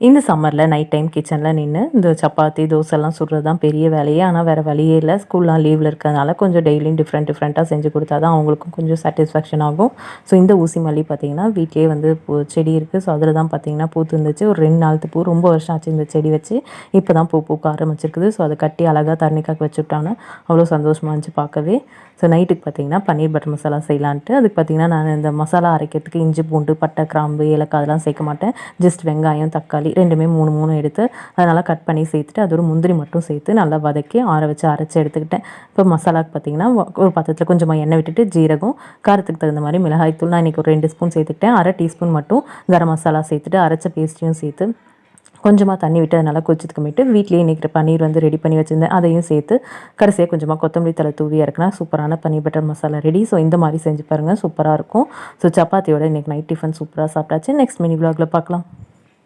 இந்த சம்மரில் night time கிச்சனில் நின்று இந்த சப்பாத்தி தோசைலாம் சுடுறது தான் பெரிய வேலையே. ஆனால் வேறு வழியே இல்லை, ஸ்கூல்லாம் லீவில் இருக்கிறதுனால கொஞ்சம் டெய்லியும் டிஃப்ரெண்ட்டாக செஞ்சு கொடுத்தா தான் அவங்களுக்கும் கொஞ்சம் சாட்டிஸ்ஃபேக்ஷன் ஆகும். ஸோ இந்த ஊசி மல்லி பார்த்திங்கன்னா வீட்டிலே வந்து செடி இருக்குது. ஸோ அதில் தான் பார்த்திங்கன்னா பூத்து இருந்துச்சு. ஒரு 2 நாளுக்கு பூ, ரொம்ப வருஷம் ஆச்சு இந்த செடி வச்சு. இப்போ தான் பூக்க ஆரம்பிச்சிருக்குது. ஸோ அதை கட்டி அழகாக தண்ணிக்காக்க வச்சுட்டாங்க. அவ்வளோ சந்தோஷமாக இருந்துச்சு பார்க்கவே. ஸோ நைட்டுக்கு பார்த்திங்கன்னா பன்னீர் பட்டர் மசாலா செய்யலான்ட்டு, அதுக்கு பார்த்திங்கன்னா நான் இந்த மசாலா அரைக்கிறதுக்கு இஞ்சி பூண்டு பட்டை கிராம்பு ஏலக்காய் அதெல்லாம் சேர்க்க மாட்டேன். ஜஸ்ட் வெங்காயம் தக்காளி ரெண்டுமே 3 எடுத்து அதனால் கட் பண்ணி சேர்த்துட்டு அதோட முந்திரி மட்டும் சேர்த்து நல்லா வதக்கி ஆற வச்சு அரைச்சி எடுத்துக்கிட்டேன். இப்போ மசாலாவுக்கு பார்த்திங்கன்னா ஒரு பாத்திரத்தில் கொஞ்சமாக எண்ணெய் விட்டுட்டு ஜீரகம், காரத்துக்கு தகுந்த மாதிரி மிளகாய் தூள் நான் இன்றைக்கி ஒரு 2 ஸ்பூன் சேர்த்துக்கிட்டேன். 1/2 டீஸ்பூன் மட்டும் கரம் மசாலா சேர்த்துட்டு அரைச்ச பேஸ்ட்டையும் சேர்த்து கொஞ்சமாக தண்ணி விட்டு அதை நல்லா கொதிச்சதுக்குமேட்டு வீட்லேயே இன்றைக்கி பன்னீர் வந்து ரெடி பண்ணி வச்சுருந்தேன். அதையும் சேர்த்து கடைசியாக கொஞ்சமாக கொத்தமல்லி தழை தூவி இறக்குனா சூப்பரான பன்னீர் பட்டர் மசாலா ரெடி. ஸோ இந்த மாதிரி செஞ்சு பாருங்கள், சூப்பராக இருக்கும். ஸோ சப்பாத்தியோட இன்றைக்கி நைட் டிஃபன் சூப்பராக சாப்பிட்டாச்சு. நெக்ஸ்ட் மினி விலாகில் பார்க்கலாம்.